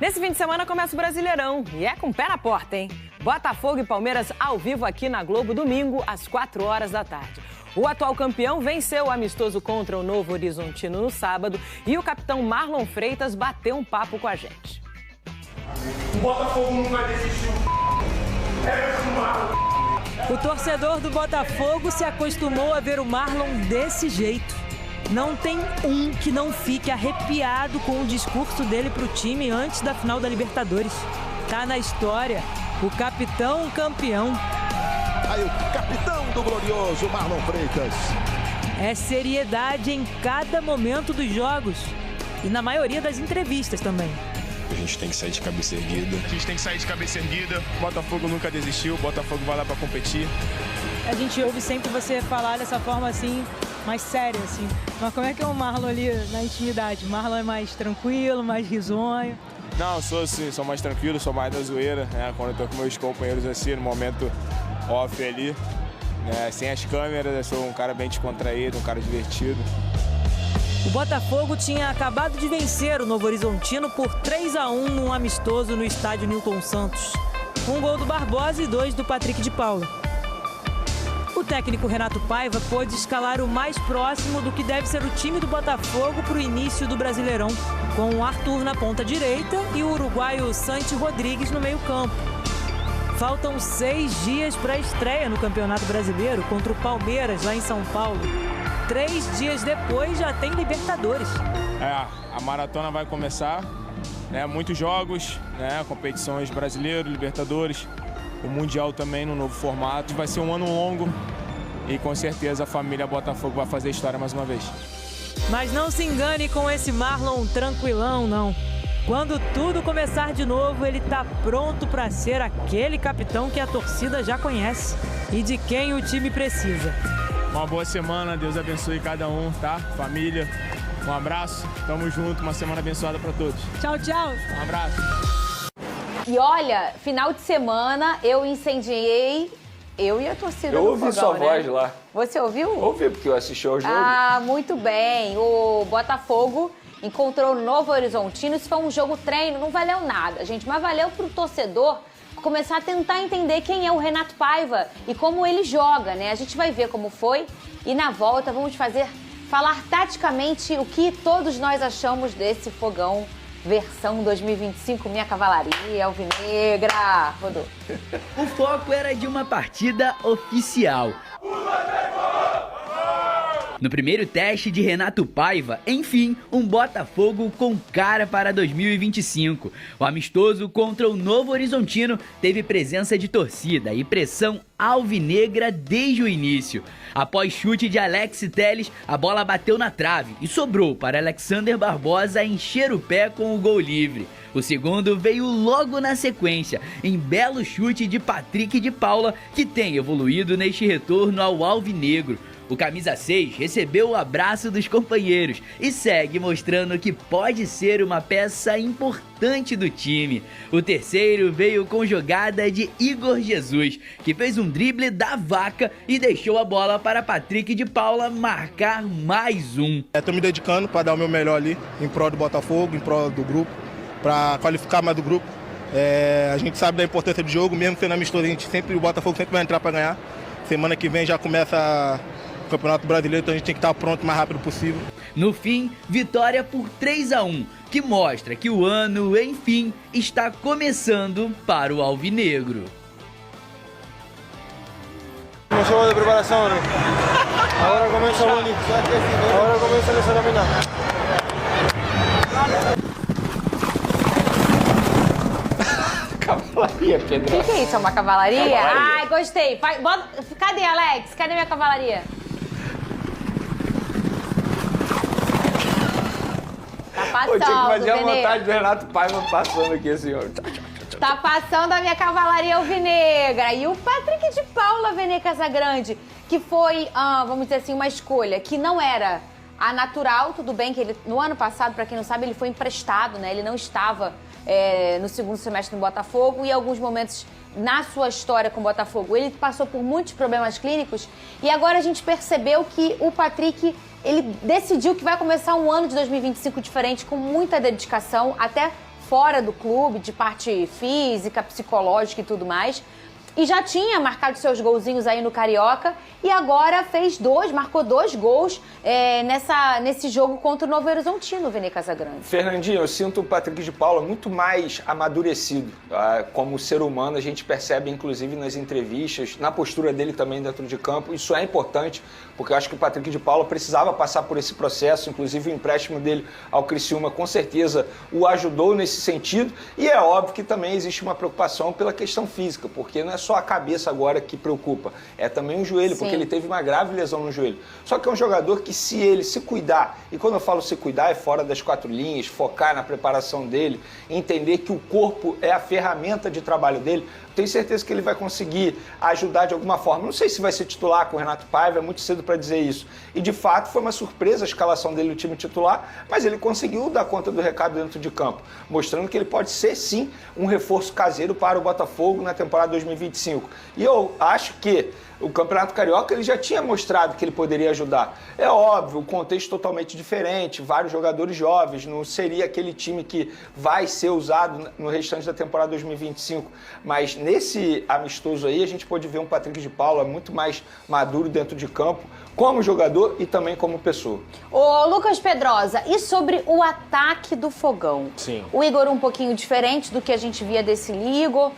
Nesse fim de semana começa o Brasileirão e é com o pé na porta, hein? Botafogo e Palmeiras ao vivo aqui na Globo, domingo, às 4 horas da tarde. O atual campeão venceu o amistoso contra o Novo Horizontino no sábado e o capitão Marlon Freitas bateu um papo com a gente. O Botafogo nunca desistiu. O torcedor do Botafogo se acostumou a ver o Marlon desse jeito. Não tem um que não fique arrepiado com o discurso dele pro time antes da final da Libertadores. Tá na história, o capitão campeão. Aí o capitão do glorioso Marlon Freitas. É seriedade em cada momento dos jogos e na maioria das entrevistas também. A gente tem que sair de cabeça erguida. A gente tem que sair de cabeça erguida. O Botafogo nunca desistiu, o Botafogo vai lá pra competir. A gente ouve sempre você falar dessa forma assim, mais séria assim. Mas como é que é o Marlon ali na intimidade? O Marlon é mais tranquilo, mais risonho? Não, eu sou assim, sou mais tranquilo, sou mais da zoeira, né? Quando eu tô com meus companheiros assim, no momento off ali, né? Sem as câmeras, eu sou um cara bem descontraído, um cara divertido. O Botafogo tinha acabado de vencer o Novo Horizontino por 3-1 num amistoso no estádio Newton Santos. Um gol do Barbosa e 2 do Patrick de Paula. O técnico Renato Paiva pôde escalar o mais próximo do que deve ser o time do Botafogo para o início do Brasileirão, com o Arthur na ponta direita e o uruguaio Santi Rodrigues no meio-campo. Faltam 6 dias para a estreia no Campeonato Brasileiro contra o Palmeiras, lá em São Paulo. 3 dias depois já tem Libertadores. A maratona vai começar, né? Muitos jogos, né? Competições brasileiro, Libertadores, o Mundial também no novo formato. Vai ser um ano longo e com certeza a família Botafogo vai fazer história mais uma vez. Mas não se engane com esse Marlon tranquilão, não. Quando tudo começar de novo, ele tá pronto para ser aquele capitão que a torcida já conhece e de quem o time precisa. Uma boa semana, Deus abençoe cada um, tá? Família, um abraço, tamo junto, uma semana abençoada para todos. Tchau, tchau. Um abraço. E olha, final de semana eu incendiei, eu e a torcida do Fogão, Eu ouvi sua voz lá. Você ouviu? Ouvi, porque eu assisti ao jogo. Ah, muito bem. O Botafogo encontrou o Novo Horizontino. Isso foi um jogo treino, não valeu nada, gente, mas valeu pro torcedor começar a tentar entender quem é o Renato Paiva e como ele joga, né? A gente vai ver como foi e na volta vamos falar taticamente o que todos nós achamos desse Fogão versão 2025, minha cavalaria alvinegra. Rodou. O foco era de uma partida oficial. No primeiro teste de Renato Paiva, enfim, um Botafogo com cara para 2025. O amistoso contra o Novo Horizontino teve presença de torcida e pressão alvinegra desde o início. Após chute de Alex Telles, a bola bateu na trave e sobrou para Alexander Barbosa encher o pé com o gol livre. O segundo veio logo na sequência, em belo chute de Patrick de Paula, que tem evoluído neste retorno ao alvinegro. O camisa 6 recebeu o abraço dos companheiros e segue mostrando que pode ser uma peça importante do time. O terceiro veio com jogada de Igor Jesus, que fez um drible da vaca e deixou a bola para Patrick de Paula marcar mais um. Estou me dedicando para dar o meu melhor ali, em prol do Botafogo, em prol do grupo, para qualificar mais do grupo. A gente sabe da importância do jogo, mesmo sendo amistoso, o Botafogo sempre vai entrar para ganhar. Semana que vem já começa o Campeonato Brasileiro, então a gente tem que estar pronto o mais rápido possível. No fim, vitória por 3-1, que mostra que o ano, enfim, está começando para o alvinegro. Un juego de preparación, ¿no? Ahora comienza bonito, ahora comienza el examinado. Cavalaria, Pedro. O que é isso? É uma cavalaria? Ai, gostei. Cadê, Alex? Cadê minha cavalaria? Tá passando, Eu tinha que fazer a Venê. vontade do Renato Paiva passando aqui, senhor. Tá passando a minha cavalaria alvinegra. E o Patrick de Paula, Venê Casagrande, que foi, vamos dizer assim, uma escolha que não era a natural. Tudo bem que ele, no ano passado, pra quem não sabe, ele foi emprestado, né? Ele não estava no segundo semestre no Botafogo e em alguns momentos na sua história com o Botafogo ele passou por muitos problemas clínicos e agora a gente percebeu que o Patrick, ele decidiu que vai começar um ano de 2025 diferente, com muita dedicação, até fora do clube, de parte física, psicológica e tudo mais. E já tinha marcado seus golzinhos aí no Carioca e agora marcou 2 gols nesse jogo contra o Novo Horizontino, Vene Casagrande. Fernandinho, eu sinto o Patrick de Paula muito mais amadurecido. Como ser humano, a gente percebe, inclusive, nas entrevistas, na postura dele também dentro de campo. Isso é importante, porque eu acho que o Patrick de Paula precisava passar por esse processo. Inclusive, o empréstimo dele ao Criciúma, com certeza, o ajudou nesse sentido. E é óbvio que também existe uma preocupação pela questão física, porque não é só a cabeça agora que preocupa, é também o joelho, porque ele teve uma grave lesão no joelho. Só que é um jogador que, se ele se cuidar, e quando eu falo se cuidar, é fora das 4 linhas, focar na preparação dele, entender que o corpo é a ferramenta de trabalho dele, tenho certeza que ele vai conseguir ajudar de alguma forma. Não sei se vai ser titular com o Renato Paiva, é muito cedo para dizer isso. E de fato foi uma surpresa a escalação dele no time titular, mas ele conseguiu dar conta do recado dentro de campo, mostrando que ele pode ser sim um reforço caseiro para o Botafogo na temporada 2025. E eu acho que o Campeonato Carioca ele já tinha mostrado que ele poderia ajudar. É óbvio, o contexto totalmente diferente, vários jogadores jovens, não seria aquele time que vai ser usado no restante da temporada 2025. Mas nesse amistoso aí, a gente pode ver um Patrick de Paula muito mais maduro dentro de campo, como jogador e também como pessoa. Ô, Lucas Pedrosa, e sobre o ataque do Fogão? Sim. O Igor um pouquinho diferente do que a gente via desse Igor.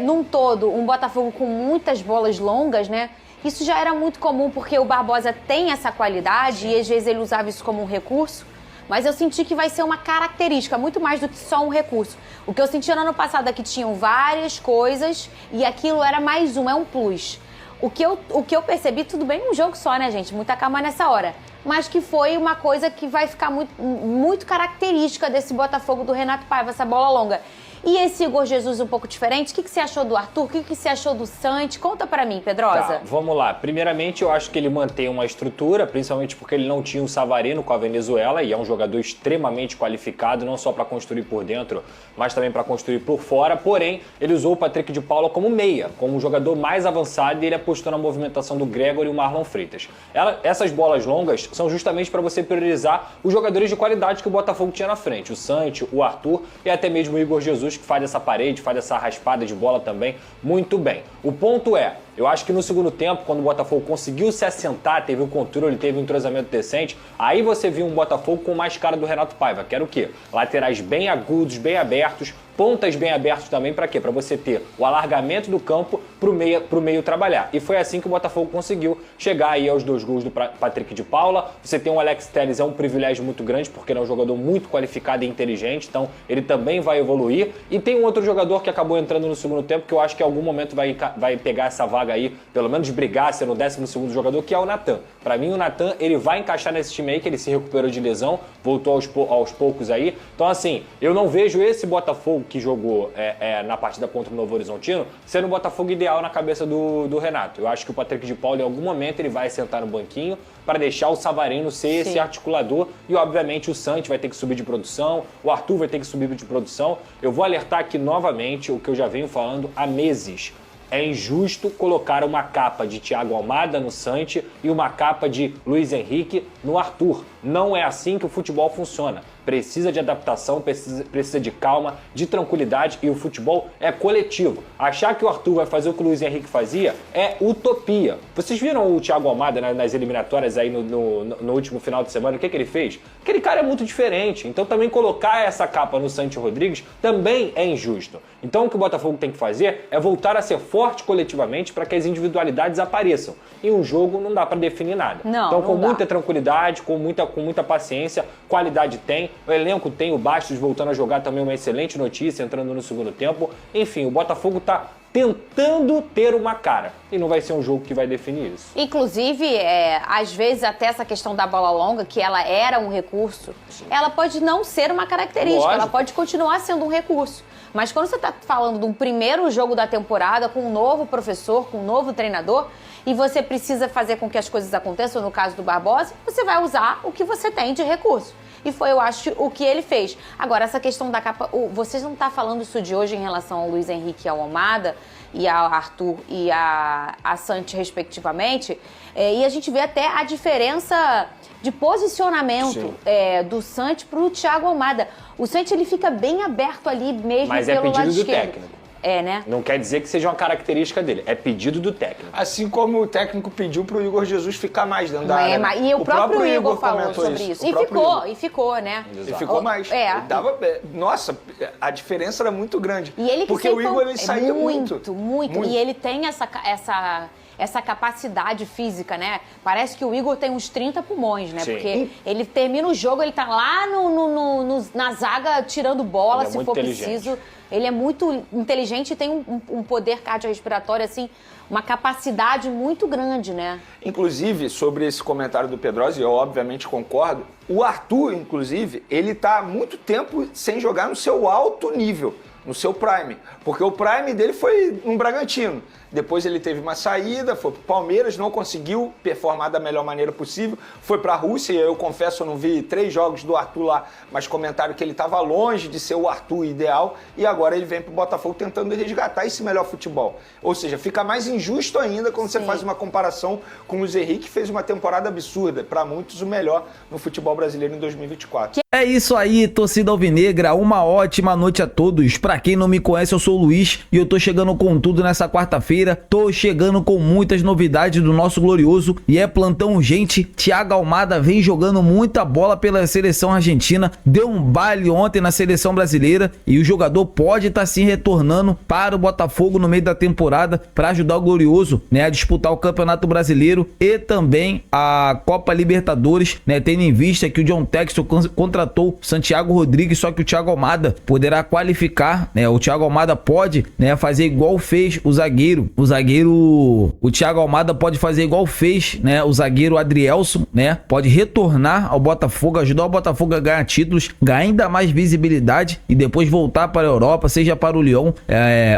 Num todo, um Botafogo com muitas bolas longas, né? Isso já era muito comum porque o Barbosa tem essa qualidade e às vezes ele usava isso como um recurso. Mas eu senti que vai ser uma característica, muito mais do que só um recurso. O que eu senti no ano passado é que tinham várias coisas e aquilo era mais um plus. O que eu percebi, tudo bem, um jogo só, né, gente? Muita calma nessa hora. Mas que foi uma coisa que vai ficar muito característica desse Botafogo do Renato Paiva, essa bola longa. E esse Igor Jesus um pouco diferente, o que você achou do Arthur? O que você achou do Santi? Conta pra mim, Pedrosa. Tá, vamos lá. Primeiramente, eu acho que ele mantém uma estrutura, principalmente porque ele não tinha o Savarino com a Venezuela e é um jogador extremamente qualificado, não só para construir por dentro, mas também para construir por fora. Porém, ele usou o Patrick de Paula como meia, como um jogador mais avançado e ele apostou na movimentação do Gregor e o Marlon Freitas. Essas bolas longas são justamente para você priorizar os jogadores de qualidade que o Botafogo tinha na frente. O Santi, o Arthur e até mesmo o Igor Jesus, que faz essa parede, faz essa raspada de bola também muito bem. O ponto é, eu acho que no segundo tempo, quando o Botafogo conseguiu se assentar, teve o controle, teve um entrosamento decente, aí você viu um Botafogo com mais cara do Renato Paiva, que era o quê? Laterais bem agudos, bem abertos, pontas bem abertos também, para quê? Para você ter o alargamento do campo pro meio trabalhar. E foi assim que o Botafogo conseguiu chegar aí aos 2 gols do Patrick de Paula. Você tem o Alex Telles, é um privilégio muito grande, porque ele é um jogador muito qualificado e inteligente, então ele também vai evoluir. E tem um outro jogador que acabou entrando no segundo tempo, que eu acho que em algum momento vai pegar essa vaga aí, pelo menos brigar, ser no 12º jogador, que é o Natan. Para mim, o Natan, ele vai encaixar nesse time aí, que ele se recuperou de lesão, voltou aos poucos aí. Então, assim, eu não vejo esse Botafogo que jogou na partida contra o Novo Horizontino sendo o Botafogo ideal na cabeça do Renato. Eu acho que o Patrick de Paula, em algum momento, ele vai sentar no banquinho para deixar o Savarino ser esse articulador e, obviamente, o Santi vai ter que subir de produção, o Arthur vai ter que subir de produção. Eu vou alertar aqui novamente o que eu já venho falando há meses. É injusto colocar uma capa de Thiago Almada no Santi e uma capa de Luiz Henrique no Arthur. Não é assim que o futebol funciona. Precisa de adaptação, precisa de calma, de tranquilidade e o futebol é coletivo. Achar que o Arthur vai fazer o que o Luiz Henrique fazia é utopia. Vocês viram o Thiago Almada nas eliminatórias aí no último final de semana? O que ele fez? Aquele cara é muito diferente. Então também colocar essa capa no Santi Rodrigues também é injusto. Então o que o Botafogo tem que fazer é voltar a ser forte coletivamente para que as individualidades apareçam. Em um jogo não dá para definir nada. Então com muita tranquilidade, com muita paciência, qualidade tem. O elenco tem, o Bastos voltando a jogar também, uma excelente notícia, entrando no segundo tempo. Enfim, o Botafogo está tentando ter uma cara. E não vai ser um jogo que vai definir isso. Inclusive, às vezes até essa questão da bola longa, que ela era um recurso, ela pode não ser uma característica, lógico, ela pode continuar sendo um recurso. Mas quando você está falando de um primeiro jogo da temporada, com um novo professor, com um novo treinador, e você precisa fazer com que as coisas aconteçam, no caso do Barbosa, você vai usar o que você tem de recurso. E foi, eu acho, o que ele fez. Agora, essa questão da capa... Vocês não estão falando isso de hoje em relação ao Luiz Henrique e ao Almada, e a Arthur e a Santi, respectivamente, e a gente vê até a diferença de posicionamento do Santi pro Thiago Almada. O Santi, ele fica bem aberto ali mesmo Mas pelo lado esquerdo. Mas é pedido do técnico. Né? Não quer dizer que seja uma característica dele, é pedido do técnico. Assim como o técnico pediu pro Igor Jesus ficar mais dentro da área. E o próprio Igor falou sobre isso. E ficou, né? Exato. E ficou mais. Nossa, a diferença era muito grande. E ele porque o Igor, ele saía muito. E ele tem essa capacidade física, né? Parece que o Igor tem uns 30 pulmões, né? Sim. Porque ele termina o jogo, ele tá lá na zaga tirando bola, se for preciso. Ele é muito inteligente e tem um poder cardiorrespiratório, assim, uma capacidade muito grande, né? Inclusive, sobre esse comentário do Pedrosa, eu obviamente concordo, o Arthur, inclusive, ele tá há muito tempo sem jogar no seu alto nível, no seu prime, porque o prime dele foi no Bragantino. Depois ele teve uma saída, foi pro Palmeiras, não conseguiu performar da melhor maneira possível, foi pra Rússia, e eu confesso, eu não vi 3 jogos do Arthur lá, mas comentaram que ele estava longe de ser o Arthur ideal, e agora ele vem pro Botafogo tentando resgatar esse melhor futebol. Ou seja, fica mais injusto ainda quando você faz uma comparação com o Luiz Henrique, que fez uma temporada absurda, para muitos o melhor no futebol brasileiro em 2024. É isso aí, torcida alvinegra, uma ótima noite a todos. Pra quem não me conhece, eu sou o Luiz e eu tô chegando com tudo nessa quarta-feira. Tô chegando com muitas novidades do nosso glorioso e é plantão urgente. Thiago Almada vem jogando muita bola pela seleção argentina, deu um baile ontem na seleção brasileira e o jogador pode estar se retornando para o Botafogo no meio da temporada para ajudar o glorioso, né, a disputar o Campeonato Brasileiro e também a Copa Libertadores, né, tendo em vista que o John Textor contratou Santiago Rodrigues, só que o Thiago Almada poderá qualificar, né, o Thiago Almada pode, né, fazer igual fez o zagueiro, o Thiago Almada pode fazer igual fez, né, o zagueiro Adrielson, né, pode retornar ao Botafogo, ajudar o Botafogo a ganhar títulos, ganhar ainda mais visibilidade e depois voltar para a Europa, seja para o Lyon,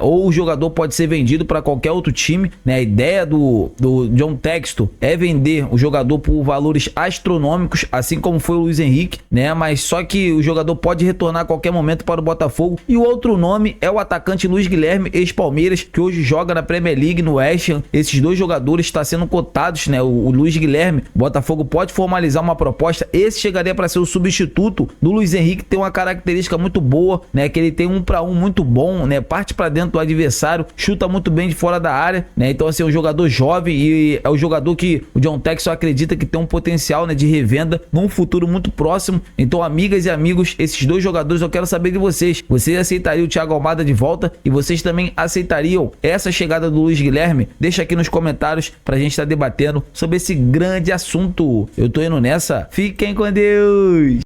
ou o jogador pode ser vendido para qualquer outro time, né, a ideia do John Textor é vender o jogador por valores astronômicos, assim como foi o Luiz Henrique, né, mas só que o jogador pode retornar a qualquer momento para o Botafogo. E o outro nome é o atacante Luiz Guilherme, ex-Palmeiras, que hoje joga na Premier League no West Ham. Esses dois jogadores estão sendo cotados, né? O Luiz Guilherme, o Botafogo pode formalizar uma proposta. Esse chegaria para ser o substituto do Luiz Henrique, tem uma característica muito boa, né? Que ele tem 1 para 1 muito bom, né? Parte para dentro do adversário, chuta muito bem de fora da área, né? Então assim, é um jogador jovem e é o jogador que o John Textor acredita que tem um potencial, né, de revenda num futuro muito próximo. Então, amigas e amigos, esses dois jogadores eu quero saber de vocês. Vocês aceitariam o Thiago Almada de volta? E vocês também aceitariam essa chegada do Luiz Guilherme? Deixa aqui nos comentários pra gente estar debatendo sobre esse grande assunto. Eu tô indo nessa. Fiquem com Deus!